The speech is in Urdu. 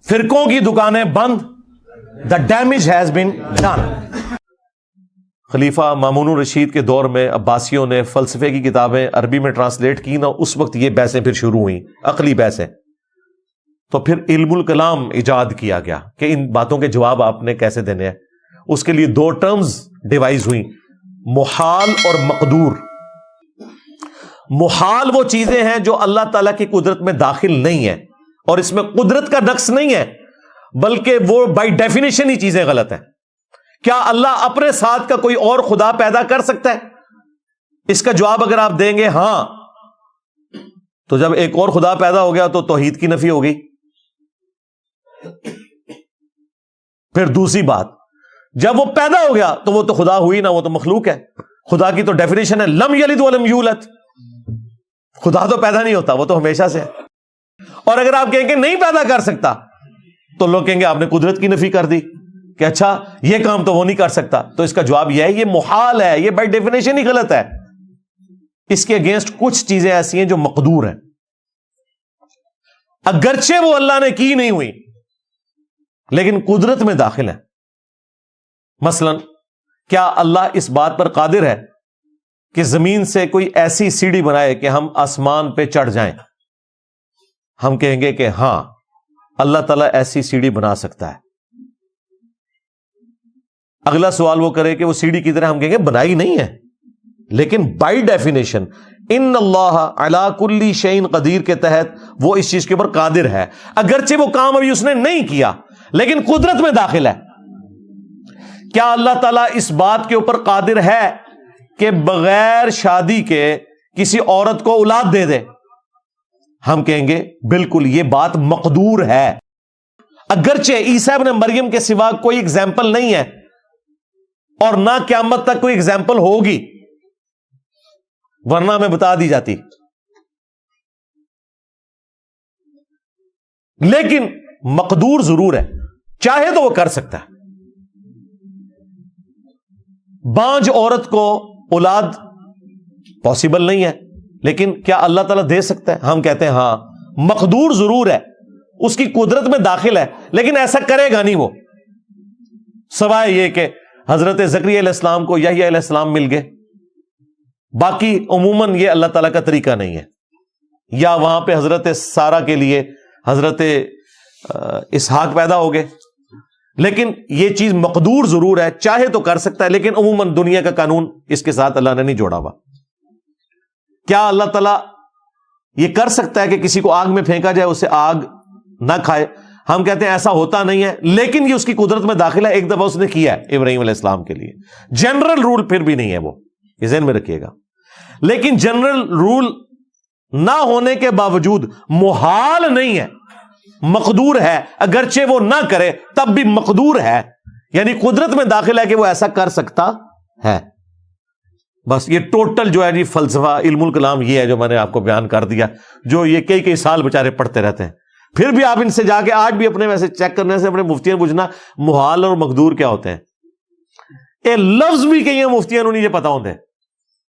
فرقوں کی دکانیں بند. The damage has been done. خلیفہ مامون الرشید کے دور میں عباسیوں نے فلسفے کی کتابیں عربی میں ٹرانسلیٹ کی نا, اس وقت یہ بحثیں پھر شروع ہوئیں, عقلی بحثیں. تو پھر علم الکلام ایجاد کیا گیا کہ ان باتوں کے جواب آپ نے کیسے دینے ہیں. اس کے لیے 2 ٹرمز ڈیوائز ہوئیں, محال اور مقدور. محال وہ چیزیں ہیں جو اللہ تعالیٰ کی قدرت میں داخل نہیں ہیں, اور اس میں قدرت کا نقص نہیں ہے, بلکہ وہ بائی ڈیفینیشن ہی چیزیں غلط ہیں. کیا اللہ اپنے ساتھ کا کوئی اور خدا پیدا کر سکتا ہے؟ اس کا جواب اگر آپ دیں گے ہاں, تو جب ایک اور خدا پیدا ہو گیا تو توحید کی نفی ہو گئی. پھر دوسری بات, جب وہ پیدا ہو گیا تو وہ تو خدا ہوئی نا, وہ تو مخلوق ہے. خدا کی تو ڈیفینیشن ہے لم یلد ولم یولد. خدا تو پیدا نہیں ہوتا, وہ تو ہمیشہ سے ہے. اور اگر آپ کہیں کہ نہیں پیدا کر سکتا تو لوگ کہیں گے آپ نے قدرت کی نفی کر دی کہ اچھا یہ کام تو وہ نہیں کر سکتا. تو اس کا جواب یہ ہے یہ محال ہے, یہ بائی ڈیفینیشن ہی غلط ہے. اس کے اگینسٹ کچھ چیزیں ایسی ہیں جو مقدور ہیں, اگرچہ وہ اللہ نے کی نہیں ہوئی لیکن قدرت میں داخل ہے. مثلا کیا اللہ اس بات پر قادر ہے کہ زمین سے کوئی ایسی سیڑھی بنائے کہ ہم آسمان پہ چڑھ جائیں؟ ہم کہیں گے کہ ہاں اللہ تعالیٰ ایسی سیڑھی بنا سکتا ہے. اگلا سوال وہ کرے کہ وہ سیڑھی کی طرح, ہم کہیں گے بنائی نہیں ہے, لیکن بائی ڈیفینیشن ان اللہ علی کل شیء قدیر کے تحت وہ اس چیز کے اوپر قادر ہے. اگرچہ وہ کام ابھی اس نے نہیں کیا لیکن قدرت میں داخل ہے. کیا اللہ تعالیٰ اس بات کے اوپر قادر ہے کہ بغیر شادی کے کسی عورت کو اولاد دے دے؟ ہم کہیں گے بالکل یہ بات مقدور ہے. اگرچہ عیسیٰ ابن مریم کے سوا کوئی اگزامپل نہیں ہے اور نہ قیامت تک کوئی اگزامپل ہوگی, ورنہ میں بتا دی جاتی. لیکن مقدور ضرور ہے, چاہے تو وہ کر سکتا ہے. بانج عورت کو اولاد پاسبل نہیں ہے, لیکن کیا اللہ تعالیٰ دے سکتا ہے؟ ہم کہتے ہیں ہاں مقدور ضرور ہے, اس کی قدرت میں داخل ہے, لیکن ایسا کرے گا نہیں وہ, سوائے یہ کہ حضرت زکریا علیہ السلام کو یحییٰ علیہ السلام مل گئے. باقی عموماً یہ اللہ تعالیٰ کا طریقہ نہیں ہے. یا وہاں پہ حضرت سارہ کے لیے حضرت اسحاق پیدا ہو گئے, لیکن یہ چیز مقدور ضرور ہے, چاہے تو کر سکتا ہے, لیکن عموماً دنیا کا قانون اس کے ساتھ اللہ نے نہیں جوڑا ہوا. کیا اللہ تعالیٰ یہ کر سکتا ہے کہ کسی کو آگ میں پھینکا جائے اسے آگ نہ کھائے؟ ہم کہتے ہیں ایسا ہوتا نہیں ہے, لیکن یہ اس کی قدرت میں داخل ہے. ایک دفعہ اس نے کیا ہے ابراہیم علیہ السلام کے لیے. جنرل رول پھر بھی نہیں ہے وہ, یہ ذہن میں رکھیے گا. لیکن جنرل رول نہ ہونے کے باوجود محال نہیں ہے, مقدور ہے. اگرچہ وہ نہ کرے تب بھی مقدور ہے, یعنی قدرت میں داخل ہے کہ وہ ایسا کر سکتا ہے. بس یہ ٹوٹل جو ہے جی فلسفہ علم الکلام یہ ہے جو میں نے آپ کو بیان کر دیا, جو یہ کئی سال بیچارے پڑھتے رہتے ہیں. پھر بھی آپ ان سے جا کے آج بھی اپنے ویسے چیک کرنے سے اپنے مفتیوں پوچھنا محال اور مقدور کیا ہوتے ہیں. یہ لفظ بھی کئی مفتیوں نہیں یہ پتا ہوتے ہیں.